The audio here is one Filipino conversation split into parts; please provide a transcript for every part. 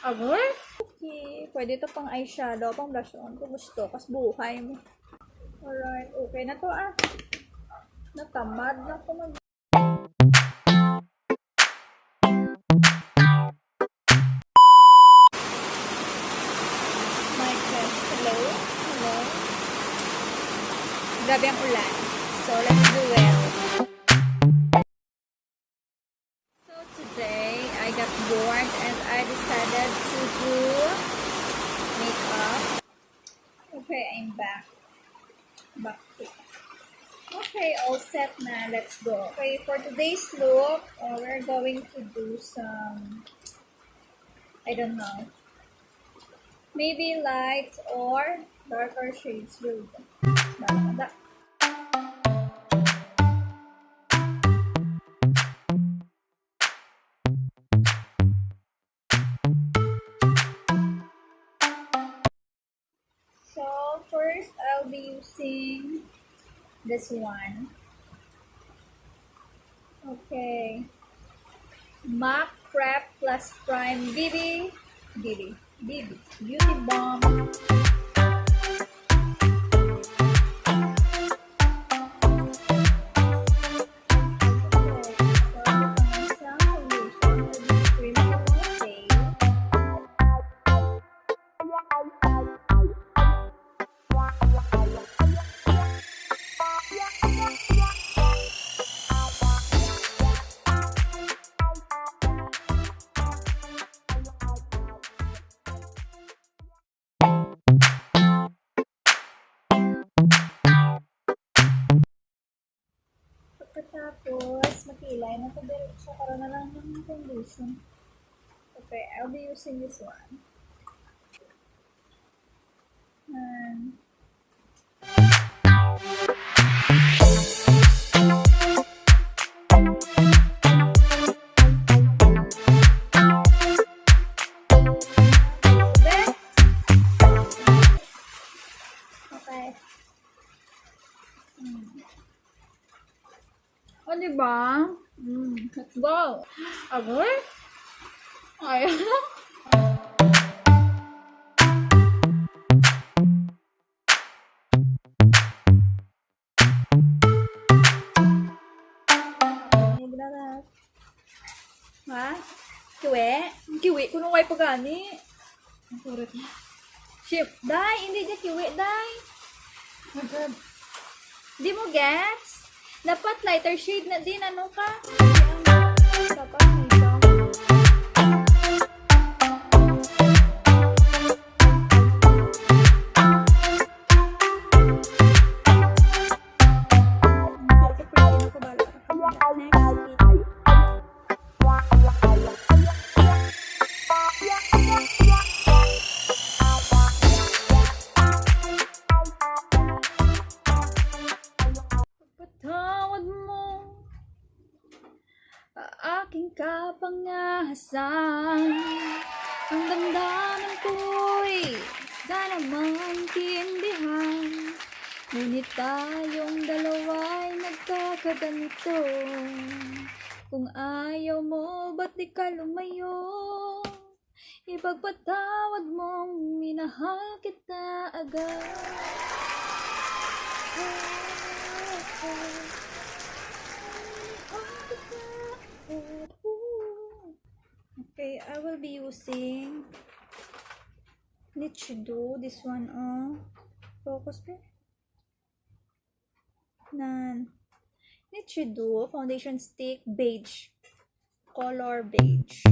Agoy? Okay. Pwede ito pang eyeshadow, pang blush on. Kung gusto, kas buhay mo. Alright. Okay na to ah. Natamad na ko mag... My test. Hello? Hello? Grabe ang ulan. So, let's do it. So, today, I got bored and I decided to do makeup. Okay, I'm back. Okay, all set na. Let's go. Okay, for today's look, we're going to do some, I don't know, maybe light or darker shades will do. So, first, I'll be using this one. Okay. MAC Prep Plus Prime BB Beauty Bomb. Pagkatapos, makilay na diretso para na lang ng foundation. Okay, I'll be using this one. And okay. O, diba? Let's go. Agoy? Ay. Ha? Kiwi? Kiwi? Kung nung pagani. Ang kurot niya. Ship. Day! Hindi niya kiwi, day. Oh my God. Di mo gets? Dapat lighter shade na din. Ano ka? Dapat makeup. Aking kapangahasan, ang damdamin ko'y sana maintindihan. Ngunit tayong dalawa'y nagkakaganito. Kung ayaw mo, ba't di ka lumayo? Ipagpatawad mong minahal kita agad. Okay, I will be using Nichido, this one focus pe nan Nichido foundation stick beige, color beige.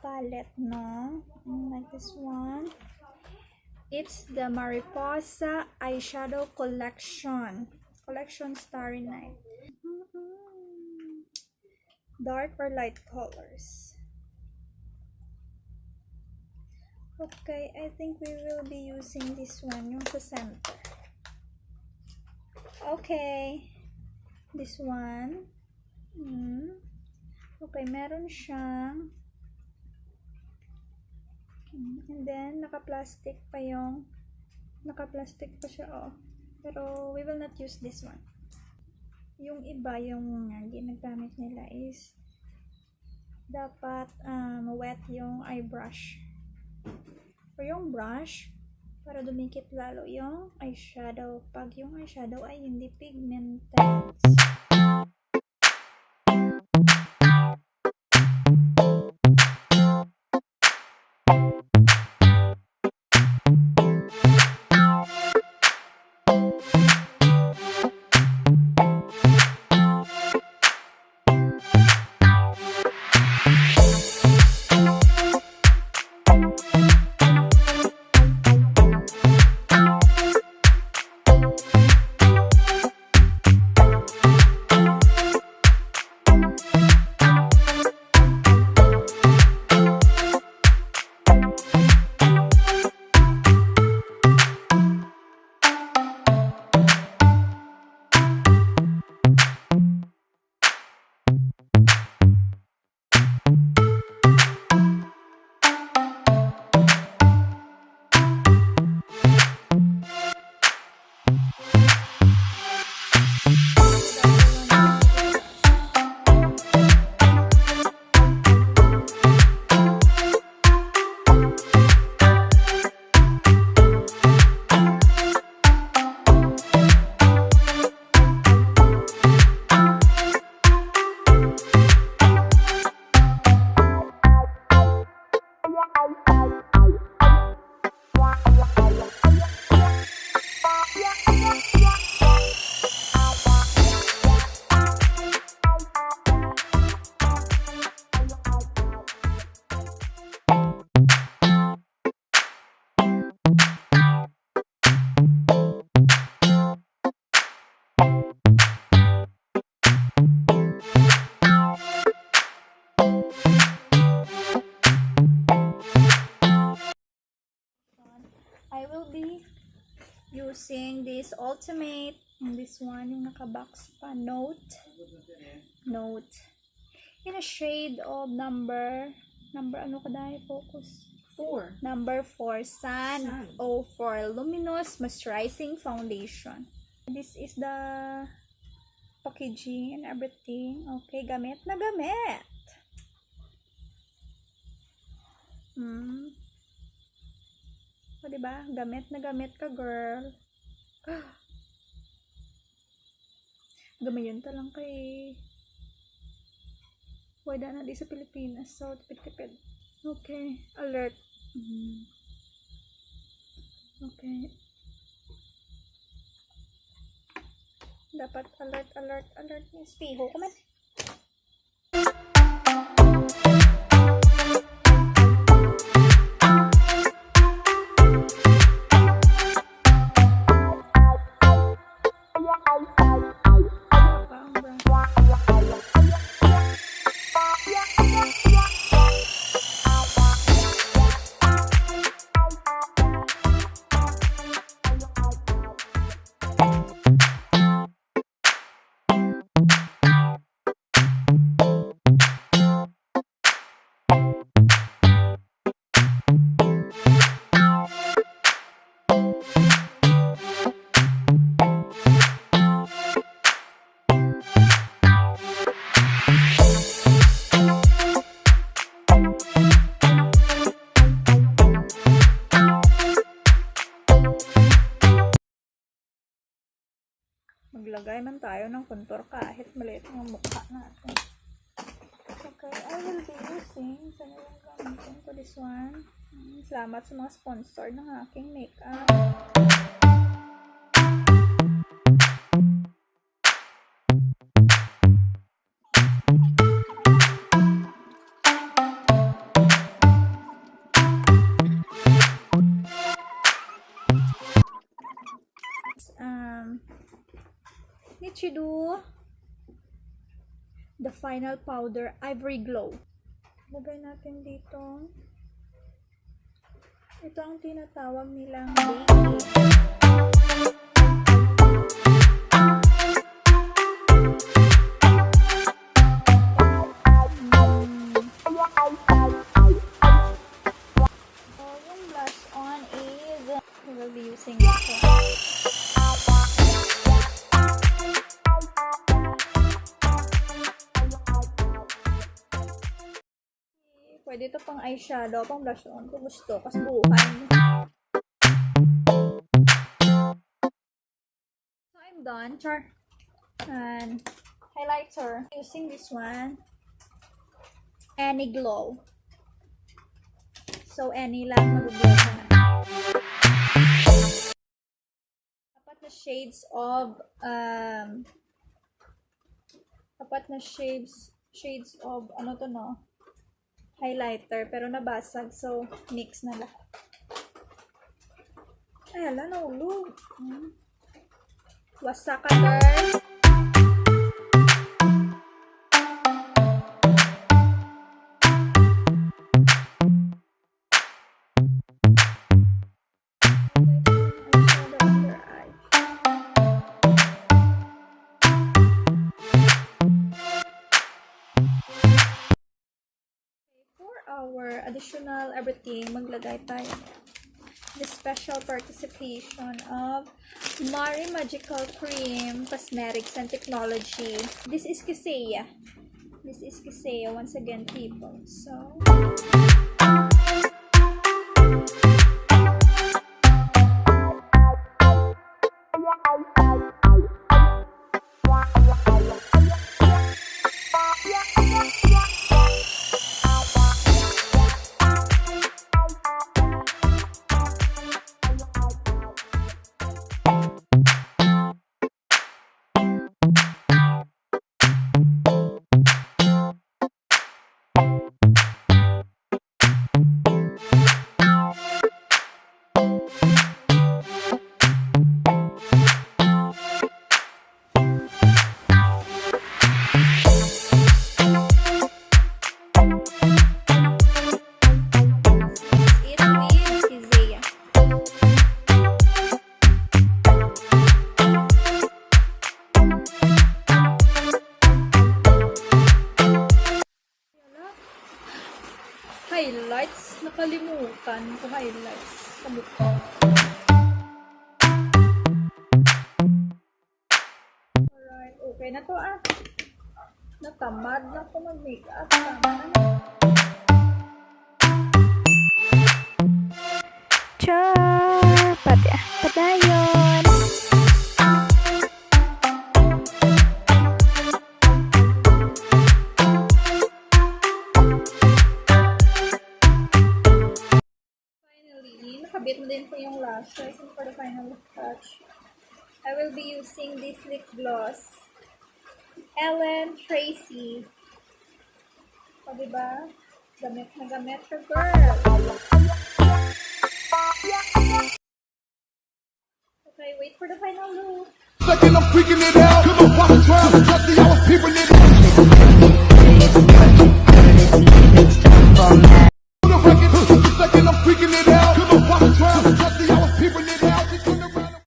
palette, no? Like this one. It's the Mariposa Eyeshadow Collection. Collection Starry Night. Dark or light colors. Okay, I think we will be using this one, yung sa center. Okay. This one. Okay, meron siyang and then naka-plastic pa siya, oh. Pero we will not use this one. Yung iba, yung ginagamit nila is dapat wet yung eye brush or yung brush para dumikit lalo yung eyeshadow pag yung eyeshadow ay hindi pigmented. I will be using this ultimate, this one yung naka-box pa, note in a shade of number ano kadaya focus? 4. Number 4, Sun 04 Luminous Moisturizing Foundation. This is the packaging and everything. Okay, gamit na gamit. O, diba? Gamit na gamit ka, girl. Gamayon ta lang kay wala na di sa Pilipinas. So, tipid-tipid. Okay. Alert. Okay. Dapat alert yung spiho. Kuman. Maglagay man tayo ng contour kahit maliit ang mukha natin. Okay, I will be using sa yung gamitin ko this one. Salamat sa mga sponsor ng aking makeup. she do the final powder, Ivory Glow. Lagay natin dito. Ito ang tinatawag nilang baking. Yung blush on is, we will be using this one. Pwede ito pang eyeshadow, pang blush on kung gusto, kasi buuhan. So I'm done, char. And highlighter, using this one, Any Glow. So any lang, mag-glow ka na. Apat na shades of ano to, no, highlighter, pero nabasag, so mix na lahat. Ay, ala, naulog. Wasak color. Our additional everything, maglagay tayo the special participation of Mari Magical Cream Cosmetics and Technology. This is Kisea. Once again, people. So highlights, nakalimutan ko highlights sa mukha. Alright, okay na to ah. Natamad na ko mag-makeup. Char! Padayon! Nakabit mo din po yung lashes. And for the final touch, I will be using this lip gloss. Ellen Tracy. O, diba? Gamit na gamit ka, girl. Okay, wait for the final look. Second, I'm freaking it out. Cause I'm watching trials, trusting I was peeping it out.